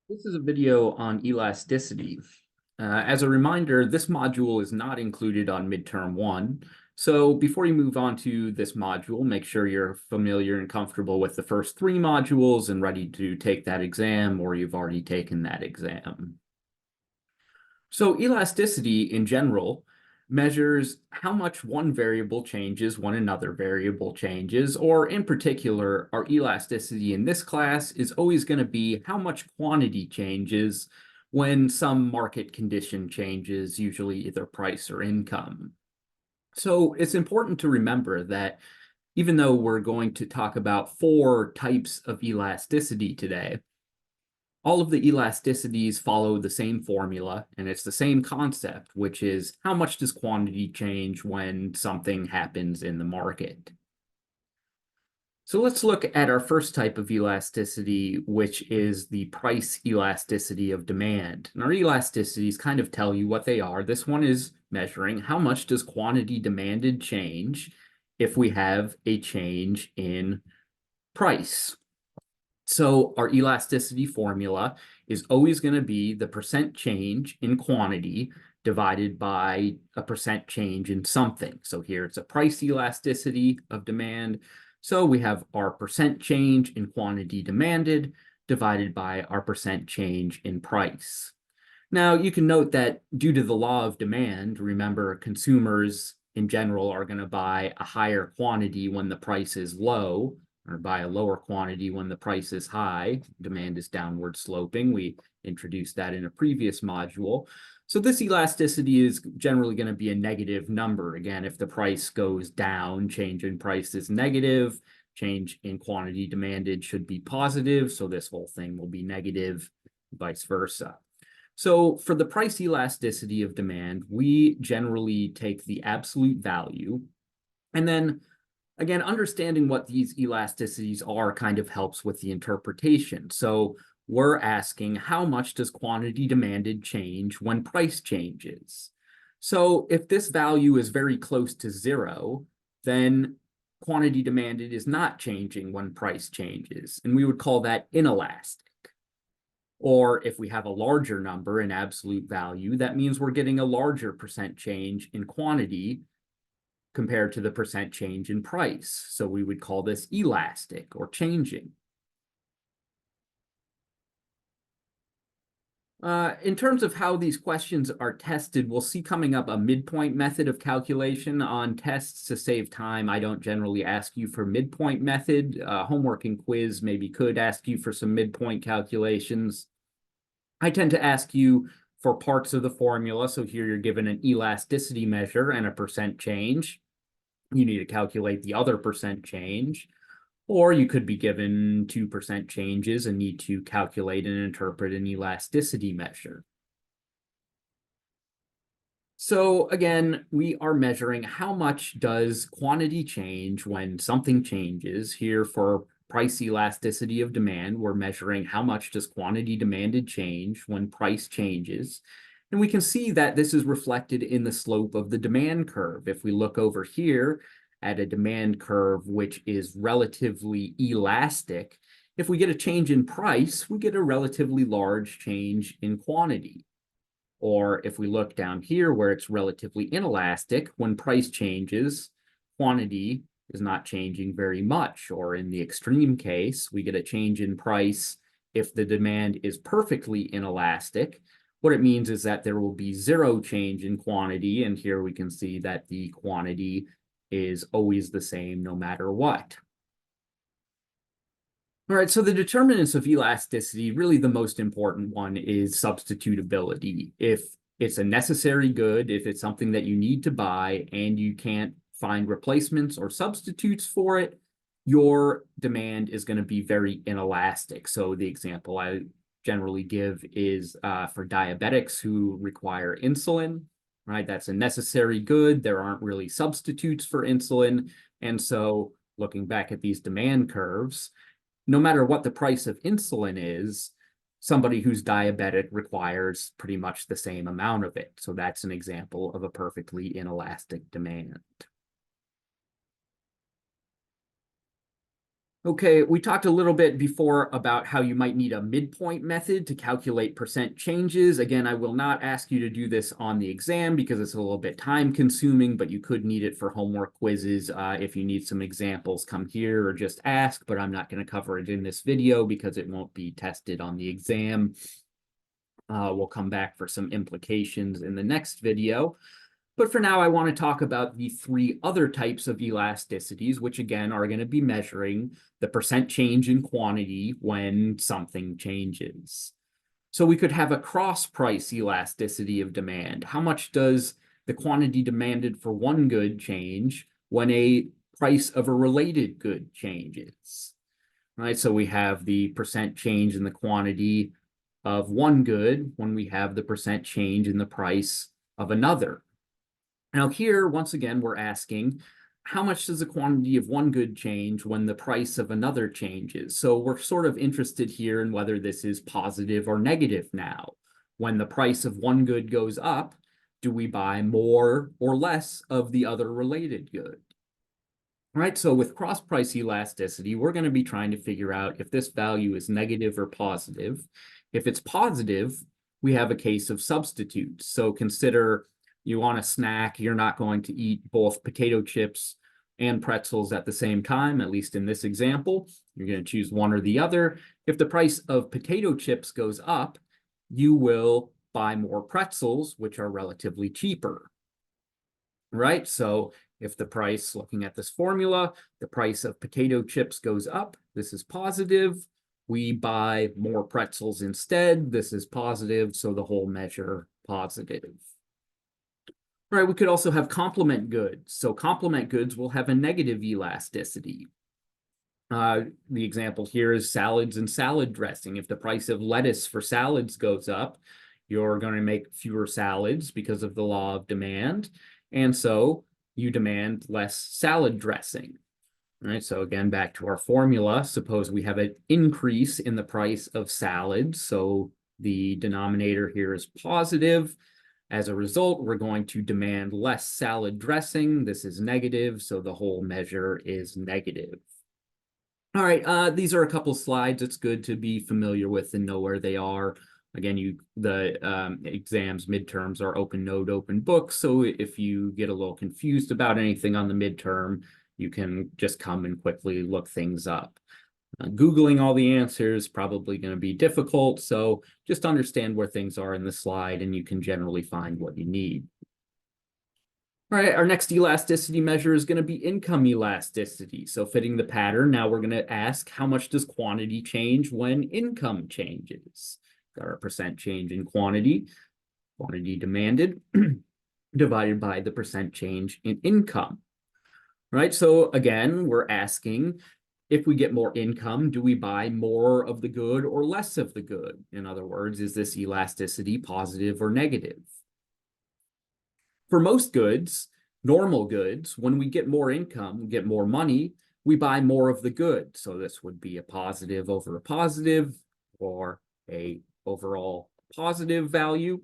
This is a video on elasticity. As a reminder, this module is not included on midterm 1. So before you move on to this module, make sure you're familiar and comfortable with the first 3 modules and ready to take that exam, or you've already taken that exam. So elasticity in general measures how much one variable changes when another variable changes, or in particular, our elasticity in this class is always going to be how much quantity changes when some market condition changes, usually either price or income. So it's important to remember that even though we're going to talk about 4 types of elasticity today, all of the elasticities follow the same formula, and it's the same concept, which is how much does quantity change when something happens in the market? So let's look at our first type of elasticity, which is the price elasticity of demand. And our elasticities kind of tell you what they are. This one is measuring how much does quantity demanded change if we have a change in price. So our elasticity formula is always going to be the percent change in quantity divided by a percent change in something. So here it's a price elasticity of demand. So we have our percent change in quantity demanded divided by our percent change in price. Now, you can note that due to the law of demand, remember, consumers in general are going to buy a higher quantity when the price is low, or buy a lower quantity when the price is high. Demand is downward sloping. We introduced that in a previous module. So this elasticity is generally going to be a negative number. Again, if the price goes down, change in price is negative. Change in quantity demanded should be positive. So this whole thing will be negative, vice versa. So for the price elasticity of demand, we generally take the absolute value. And then, again, understanding what these elasticities are kind of helps with the interpretation. So we're asking how much does quantity demanded change when price changes? So if this value is very close to 0, then quantity demanded is not changing when price changes. And we would call that inelastic. Or if we have a larger number in absolute value, that means we're getting a larger percent change in quantity compared to the percent change in price. So we would call this elastic or changing. In terms of how these questions are tested, we'll see coming up a midpoint method of calculation on tests. To save time, I don't generally ask you for midpoint method. Homework and quiz maybe could ask you for some midpoint calculations. I tend to ask you for parts of the formula. So here you're given an elasticity measure and a percent change. You need to calculate the other percent change. Or you could be given 2% changes and need to calculate and interpret an elasticity measure. So again, we are measuring how much does quantity change when something changes. Here for price elasticity of demand, we're measuring how much does quantity demanded change when price changes. And we can see that this is reflected in the slope of the demand curve. If we look over here at a demand curve which is relatively elastic, if we get a change in price, we get a relatively large change in quantity. Or if we look down here where it's relatively inelastic, when price changes, quantity is not changing very much. Or in the extreme case, we get a change in price if the demand is perfectly inelastic. What it means is that there will be 0 change in quantity. And here we can see that the quantity is always the same no matter what. All right, so the determinants of elasticity, really the most important one is substitutability. If it's a necessary good, if it's something that you need to buy and you can't find replacements or substitutes for it, your demand is going to be very inelastic. So the example I generally give is for diabetics who require insulin, right? That's a necessary good. There aren't really substitutes for insulin. And so looking back at these demand curves, no matter what the price of insulin is, somebody who's diabetic requires pretty much the same amount of it. So that's an example of a perfectly inelastic demand. Okay, we talked a little bit before about how you might need a midpoint method to calculate percent changes. Again, I will not ask you to do this on the exam because it's a little bit time consuming, but you could need it for homework quizzes. If you need some examples, come here or just ask, but I'm not going to cover it in this video because it won't be tested on the exam. We'll come back for some implications in the next video. But for now, I want to talk about the three other types of elasticities, which again are going to be measuring the percent change in quantity when something changes. So we could have a cross-price elasticity of demand. How much does the quantity demanded for one good change when a price of a related good changes? Right, so we have the percent change in the quantity of one good when we have the percent change in the price of another. Now here, once again, we're asking, how much does the quantity of one good change when the price of another changes? So we're sort of interested here in whether this is positive or negative now. When the price of one good goes up, do we buy more or less of the other related good? Right, so with cross-price elasticity, we're going to be trying to figure out if this value is negative or positive. If it's positive, we have a case of substitutes. So consider you want a snack, you're not going to eat both potato chips and pretzels at the same time, at least in this example. You're going to choose one or the other. If the price of potato chips goes up, you will buy more pretzels, which are relatively cheaper. Right, so if the price, looking at this formula, the price of potato chips goes up, this is positive. We buy more pretzels instead, this is positive, so the whole measure positive. All right, we could also have complement goods. So complement goods will have a negative elasticity. The example here is salads and salad dressing. If the price of lettuce for salads goes up, you're going to make fewer salads because of the law of demand. And so you demand less salad dressing. All right, so again, back to our formula. Suppose we have an increase in the price of salads. So the denominator here is positive. As a result, we're going to demand less salad dressing. This is negative, so the whole measure is negative. All right, these are a couple slides it's good to be familiar with and know where they are. Again, the exams, midterms are open note, open book. So if you get a little confused about anything on the midterm, you can just come and quickly look things up. Googling all the answers is probably going to be difficult. So just understand where things are in the slide and you can generally find what you need. All right, our next elasticity measure is going to be income elasticity. So fitting the pattern, now we're going to ask how much does quantity change when income changes? Got our percent change in quantity demanded, divided by the percent change in income. Right, so again, we're asking, if we get more income, do we buy more of the good or less of the good? In other words, is this elasticity positive or negative? For most goods, normal goods, when we get more income, we get more money, we buy more of the good. So this would be a positive over a positive or a overall positive value.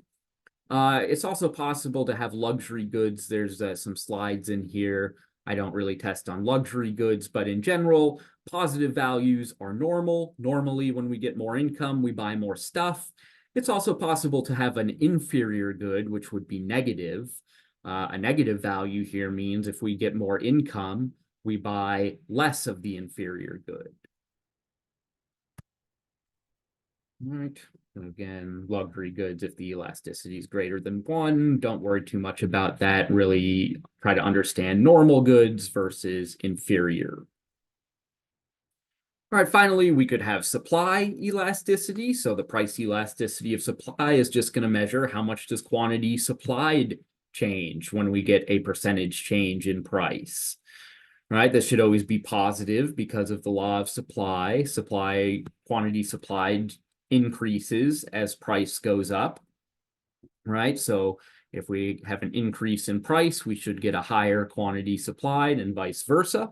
It's also possible to have luxury goods. There's some slides in here. I don't really test on luxury goods, but in general, positive values are normal. Normally, when we get more income, we buy more stuff. It's also possible to have an inferior good, which would be negative. A negative value here means if we get more income, we buy less of the inferior good. All right. And again, luxury goods, if the elasticity is greater than 1, don't worry too much about that. Really try to understand normal goods versus inferior. All right, finally, we could have supply elasticity. So the price elasticity of supply is just going to measure how much does quantity supplied change when we get a percentage change in price. Right, this should always be positive because of the law of supply. Quantity supplied increases as price goes up. Right, so if we have an increase in price, we should get a higher quantity supplied and vice versa.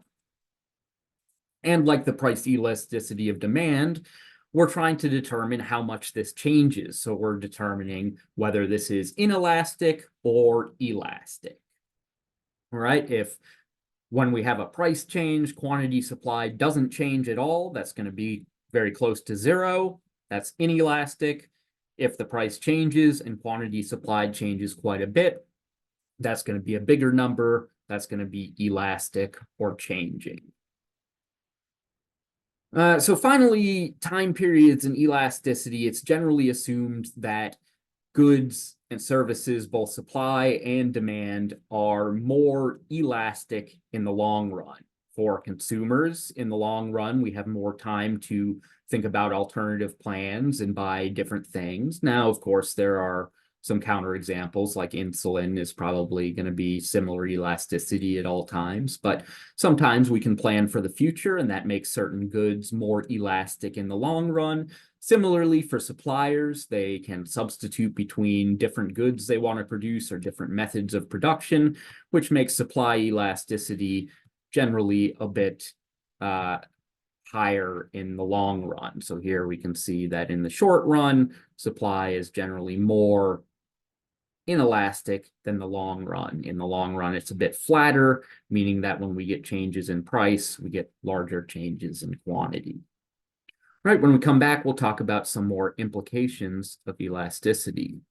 And like the price elasticity of demand, we're trying to determine how much this changes. So we're determining whether this is inelastic or elastic. All right, if When we have a price change, quantity supply doesn't change at all. That's going to be very close to zero. That's inelastic. If the price changes and quantity supplied changes quite a bit, that's going to be a bigger number. That's going to be elastic or changing. So finally, time periods and elasticity. It's generally assumed that goods and services, both supply and demand, are more elastic in the long run. For consumers, in the long run, we have more time to think about alternative plans and buy different things. Now, of course, there are some counterexamples, like insulin is probably going to be similar elasticity at all times, but sometimes we can plan for the future, and that makes certain goods more elastic in the long run. Similarly, for suppliers, they can substitute between different goods they want to produce or different methods of production, which makes supply elasticity generally a bit higher in the long run. So here we can see that in the short run, supply is generally more inelastic than the long run. In the long run, it's a bit flatter, meaning that when we get changes in price, we get larger changes in quantity. Right, when we come back, we'll talk about some more implications of elasticity.